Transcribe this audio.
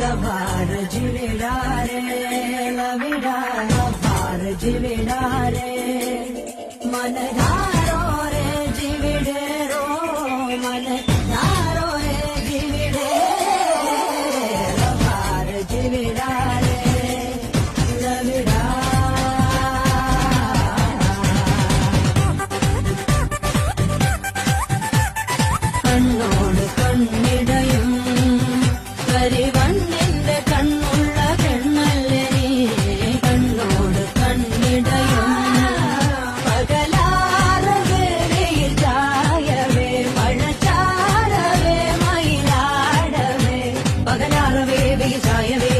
लभार जिविड़ा रे लविड़ा लभार जिविड़ा रे मन धारो रे जिविड़े रो मन धारो रे जिविड़े लभार जिविड़ा रे लविड़ा കണ്ണോട് കണ്ണിടയും കരിവണ്ണിന്റെ കണ്ണുള്ള പെണ്ണല്ലേ നീ കണ്ണോട് കണ്ണിടയും പകലാറവേ വെയിൽ ചായവേ മഴ ചാരവേ മയിലാടവേ പകലാറവേ വെയിൽ ചായവേ